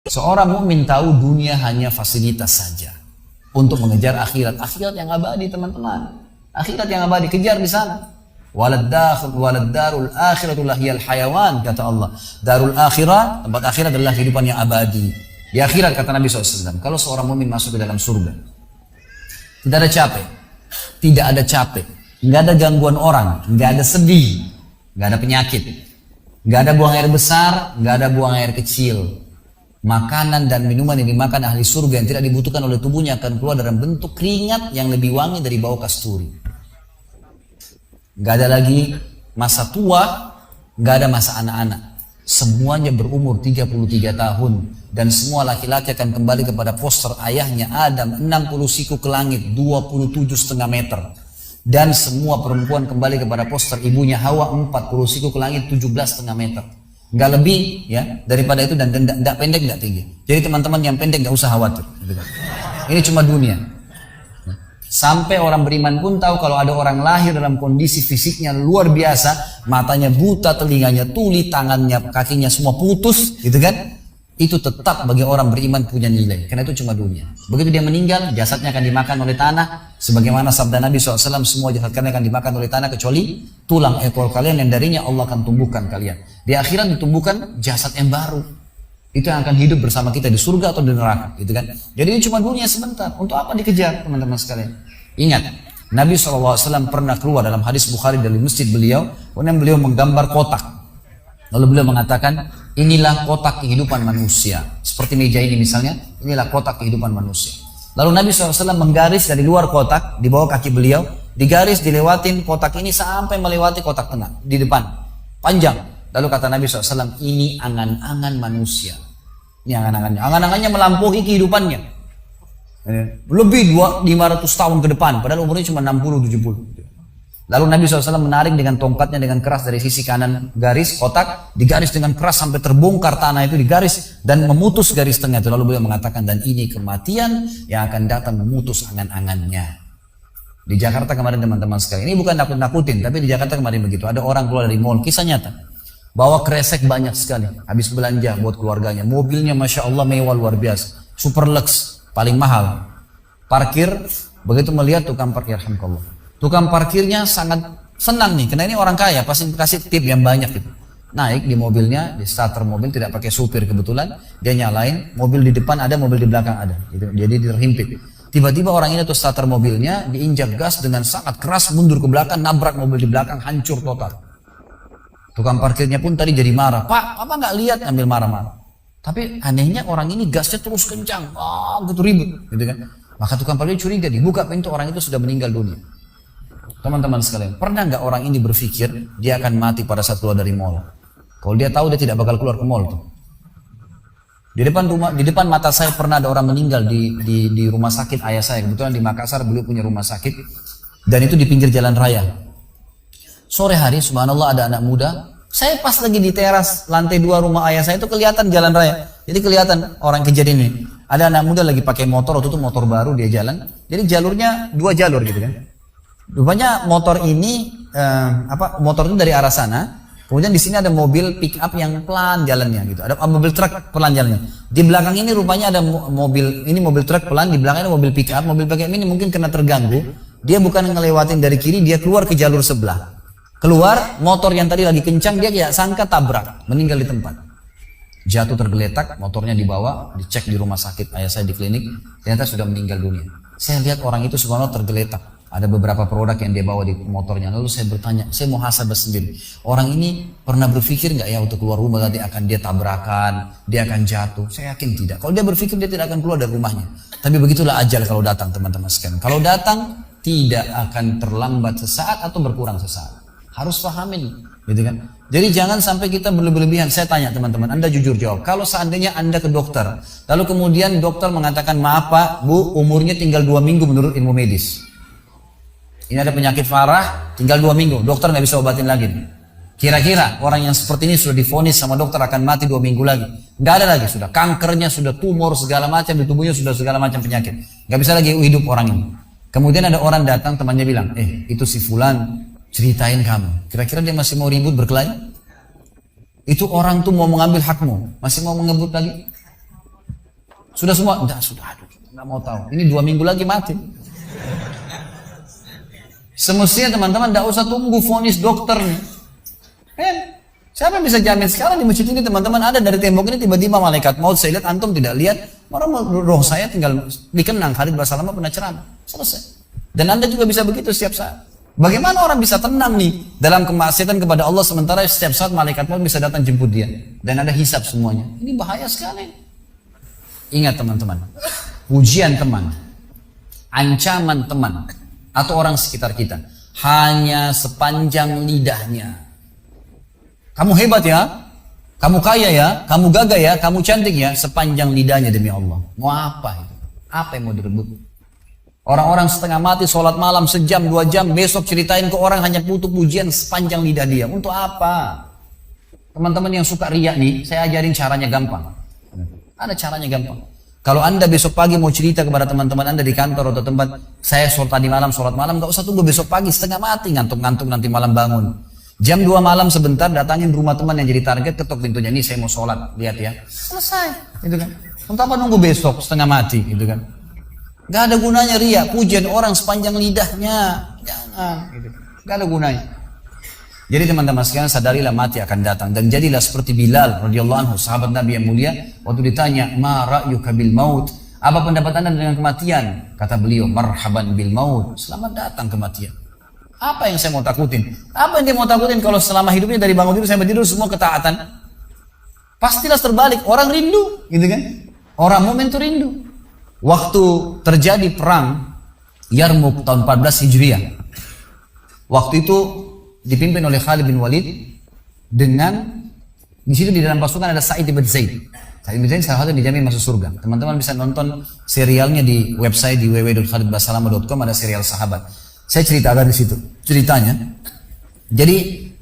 Seorang mukmin tahu dunia hanya fasilitas saja untuk mengejar akhirat. Akhirat yang abadi, teman-teman. Akhirat yang abadi, kejar di sana. Walad darul akhiratu lahiyal hayawan, kata Allah. Darul akhirah, tempat akhirat adalah kehidupan yang abadi. Di akhirat, kata Nabi SAW, kalau seorang mukmin masuk ke dalam surga, tidak ada capek, tidak ada capek, nggak ada gangguan orang, nggak ada sedih, nggak ada penyakit, nggak ada buang air besar, nggak ada buang air kecil. Makanan dan minuman yang dimakan ahli surga yang tidak dibutuhkan oleh tubuhnya akan keluar dalam bentuk keringat yang lebih wangi dari bau kasturi. Gak ada lagi masa tua, gak ada masa anak-anak. Semuanya berumur 33 tahun. Dan semua laki-laki akan kembali kepada poster ayahnya Adam 60 siku ke langit, 27,5 meter. Dan semua perempuan kembali kepada poster ibunya Hawa 40 siku ke langit, 17,5 meter. Nggak lebih ya daripada itu, dan nggak pendek nggak tinggi. Jadi teman-teman yang pendek nggak usah khawatir. Ini cuma dunia. Sampai orang beriman pun tahu kalau ada orang lahir dalam kondisi fisiknya luar biasa, matanya buta, telinganya tuli, tangannya, kakinya semua putus, gitu kan? Itu tetap bagi orang beriman punya nilai, karena itu cuma dunia. Begitu dia meninggal, jasadnya akan dimakan oleh tanah, sebagaimana sabda Nabi SAW, semua jasad kalian akan dimakan oleh tanah kecuali tulang ekor kalian yang darinya Allah akan tumbuhkan kalian. Di akhirat ditumbuhkan jasad yang baru, itu yang akan hidup bersama kita di surga atau di neraka, gitu kan? Jadi ini cuma dunia sebentar. Untuk apa dikejar, teman-teman sekalian? Ingat, Nabi SAW pernah keluar dalam hadis Bukhari dari masjid beliau, kemudian beliau menggambar kotak. Lalu beliau mengatakan, inilah kotak kehidupan manusia. Seperti meja ini misalnya, inilah kotak kehidupan manusia. Lalu Nabi SAW menggaris dari luar kotak, di bawah kaki beliau, digaris, dilewatin kotak ini sampai melewati kotak tengah, di depan. Panjang. Lalu kata Nabi SAW, ini angan-angan manusia. Ini angan-angannya. Angan-angannya melampaui kehidupannya. Lebih 500 tahun ke depan, padahal umurnya cuma 60-70. Lalu Nabi SAW menarik dengan tongkatnya dengan keras dari sisi kanan garis kotak, digaris dengan keras sampai terbongkar tanah itu, digaris dan memutus garis tengah itu. Lalu beliau mengatakan, dan ini kematian yang akan datang memutus angan-angannya. Di Jakarta kemarin teman-teman sekalian, ini bukan nakut-nakutin, tapi di Jakarta kemarin begitu. Ada orang keluar dari mall, kisah nyata, bawa kresek banyak sekali, habis belanja buat keluarganya. Mobilnya Masya Allah mewah luar biasa, super lux, paling mahal. Parkir, begitu melihat tukang parkir, alhamdulillah, tukang parkirnya sangat senang nih, karena ini orang kaya, pasti kasih tip yang banyak gitu. Naik di mobilnya, di starter mobil, tidak pakai supir kebetulan, dia nyalain, mobil di depan ada, mobil di belakang ada, gitu. Jadi terhimpit. Tiba-tiba orang ini tuh starter mobilnya, diinjak gas dengan sangat keras, mundur ke belakang, nabrak mobil di belakang, hancur total. Tukang parkirnya pun tadi jadi marah, Pak, apa nggak lihat, ambil marah-marah. Tapi anehnya orang ini gasnya terus kencang, gitu ribut, gitu kan. Maka tukang parkir curiga, dibuka pintu, orang itu sudah meninggal dunia. Teman-teman sekalian, pernah nggak orang ini berpikir dia akan mati pada saat keluar dari mall? Kalau dia tahu dia tidak bakal keluar ke mall tuh. Di depan mata saya pernah ada orang meninggal di rumah sakit ayah saya. Kebetulan di Makassar beliau punya rumah sakit, dan itu di pinggir jalan raya. Sore hari, subhanallah, ada anak muda. Saya pas lagi di teras lantai 2 rumah ayah saya itu kelihatan jalan raya. Jadi kelihatan orang kejadian ini. Ada anak muda lagi pakai motor, waktu itu motor baru dia jalan. Jadi jalurnya 2 jalur gitu kan. Rupanya motor ini motor itu dari arah sana, kemudian di sini ada mobil pick up yang pelan jalannya gitu, ada mobil truk pelan jalannya. Di belakang ini rupanya ada mobil truk pelan, di belakang ada mobil pick up. Mobil pick up ini mungkin karena terganggu, dia bukan ngelewatin dari kiri, dia keluar ke jalur sebelah. Keluar, motor yang tadi lagi kencang, dia tidak sangka tabrak, meninggal di tempat. Jatuh tergeletak, motornya dibawa, dicek di rumah sakit ayah saya di klinik, ternyata sudah meninggal dunia. Saya lihat orang itu subhanallah tergeletak. Ada beberapa produk yang dia bawa di motornya. Lalu saya bertanya, saya mau muhasabah sendiri. Orang ini pernah berpikir nggak ya untuk keluar rumah nanti akan dia tabrakan, dia akan jatuh? Saya yakin tidak. Kalau dia berpikir dia tidak akan keluar dari rumahnya. Tapi begitulah ajal kalau datang, teman-teman sekalian. Kalau datang tidak akan terlambat sesaat atau berkurang sesaat. Harus pahamin, gitu kan? Jadi jangan sampai kita berlebihan. Saya tanya teman-teman, Anda jujur jawab. Kalau seandainya Anda ke dokter, lalu kemudian dokter mengatakan, maaf Pak, Bu, umurnya tinggal 2 minggu menurut ilmu medis. Ini ada penyakit parah, tinggal 2 minggu, dokter nggak bisa obatin lagi. Kira-kira orang yang seperti ini sudah divonis sama dokter akan mati 2 minggu lagi? Nggak ada lagi, sudah kankernya, sudah tumor segala macam di tubuhnya, sudah segala macam penyakit. Nggak bisa lagi hidup orang ini. Kemudian ada orang datang, temannya bilang, itu si fulan, ceritain kamu. Kira-kira dia masih mau ribut berkelahi? Itu orang tuh mau mengambil hakmu, masih mau mengebut lagi? Sudah semua? Enggak, sudah. Aduh, enggak mau tahu. Ini 2 minggu lagi mati. Semestinya teman-teman enggak usah tunggu vonis dokter nih. Siapa yang bisa jamin sekarang di masjid ini teman-teman ada dari tembok ini tiba-tiba malaikat maut, saya lihat antum tidak lihat, orang roh saya tinggal dikenang, Khalid Basalamah pernah ceramah, selesai. Dan Anda juga bisa begitu setiap saat. Bagaimana orang bisa tenang nih dalam kemaksiatan kepada Allah sementara setiap saat malaikat maut bisa datang jemput dia dan ada hisab semuanya. Ini bahaya sekali. Ingat teman-teman, pujian teman, ancaman teman atau orang sekitar kita hanya sepanjang lidahnya. Kamu hebat ya, kamu kaya ya, kamu gagah ya, kamu cantik ya, sepanjang lidahnya demi Allah. Mau apa itu? Apa yang mau direbut? Orang-orang setengah mati, sholat malam sejam, 2 jam, besok ceritain ke orang hanya butuh pujian sepanjang lidah dia. Untuk apa? Teman-teman yang suka riak nih, saya ajarin caranya gampang. Ada caranya gampang. Kalau Anda besok pagi mau cerita kepada teman-teman Anda di kantor atau tempat, saya tadi malam sholat malam, gak usah tunggu besok pagi, setengah mati, ngantuk-ngantuk nanti malam bangun. Jam 2 malam sebentar datangin rumah teman yang jadi target, ketok pintunya, ini saya mau sholat, lihat ya. Selesai, gitu kan. Untuk apa nunggu besok setengah mati, gitu kan. Gak ada gunanya riak, pujian orang sepanjang lidahnya, jangan, gitu. Gak ada gunanya. Jadi teman-teman sekalian sadarilah mati akan datang dan jadilah seperti Bilal radhiyallahu anhu, sahabat Nabi yang mulia, waktu ditanya, "Ma ra'yuka bil maut?" Apa pendapat Anda dengan kematian? Kata beliau, "Marhaban bil maut." Selamat datang kematian. Apa yang saya mau takutin? Apa yang dia mau takutin kalau selama hidupnya dari bangun tidur sampai tidur semua ketaatan? Pastilah terbalik. Orang rindu, gitu kan? Orang mukmin itu rindu. Waktu terjadi perang Yarmuk tahun 14 Hijriah. Waktu itu dipimpin oleh Khalid bin Walid dengan di situ di dalam pasukan ada Sa'id bin Zaid. Sa'id bin Zaid salah satu dijamin masuk surga. Teman-teman bisa nonton serialnya di website di www.khalidbasalamah.com, ada serial sahabat. Saya ceritakan di situ ceritanya. Jadi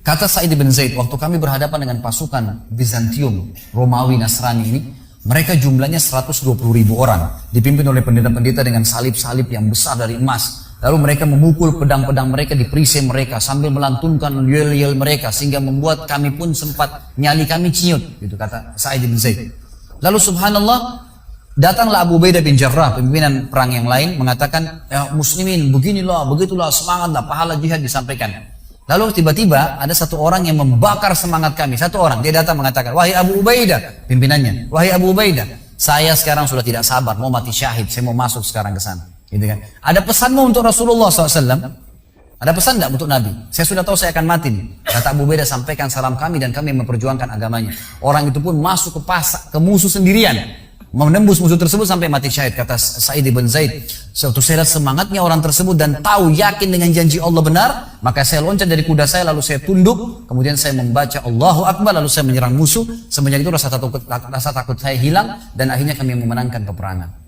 kata Sa'id bin Zaid, waktu kami berhadapan dengan pasukan Bizantium, Romawi, Nasrani ini, mereka jumlahnya 120.000 orang, dipimpin oleh pendeta-pendeta dengan salib-salib yang besar dari emas. Lalu mereka memukul pedang-pedang mereka di perisai mereka sambil melantunkan yel-yel mereka sehingga membuat kami pun sempat nyali kami ciut, gitu kata Sa'id bin Zaid. Lalu subhanallah, datanglah Abu Ubaidah bin Jarrah, pimpinan perang yang lain, mengatakan, ya muslimin, beginilah, begitulah, semangatlah, pahala jihad disampaikan. Lalu tiba-tiba ada satu orang yang membakar semangat kami. Satu orang, dia datang mengatakan, wahai Abu Ubaidah, pimpinannya, wahai Abu Ubaidah, saya sekarang sudah tidak sabar, mau mati syahid, saya mau masuk sekarang ke sana. Gitu kan? Ada pesanmu untuk Rasulullah SAW? Ada pesan tidak untuk Nabi? Saya sudah tahu saya akan mati nih. Kata Abu Ubaidah, sampaikan salam kami dan kami memperjuangkan agamanya. Orang itu pun masuk ke pasar, ke musuh sendirian, menembus musuh tersebut sampai mati syahid. Kata Sa'id bin Zaid, suatu saya lihat semangatnya orang tersebut dan tahu yakin dengan janji Allah benar, maka saya loncat dari kuda saya lalu saya tunduk, kemudian saya membaca Allahu Akbar lalu saya menyerang musuh. Semenjak itu rasa takut saya hilang dan akhirnya kami memenangkan peperangan.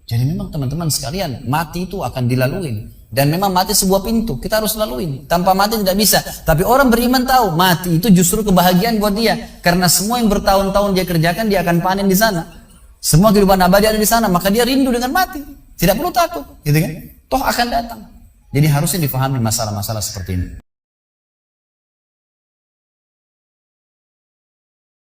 Jadi memang teman-teman sekalian, mati itu akan dilalui dan memang mati sebuah pintu, kita harus lalui. Tanpa mati tidak bisa. Tapi orang beriman tahu mati itu justru kebahagiaan buat dia, karena semua yang bertahun-tahun dia kerjakan dia akan panen di sana. Semua kehidupan abadi ada di sana, maka dia rindu dengan mati. Tidak perlu takut, gitu kan? Toh akan datang. Jadi harusnya difahami masalah-masalah seperti ini.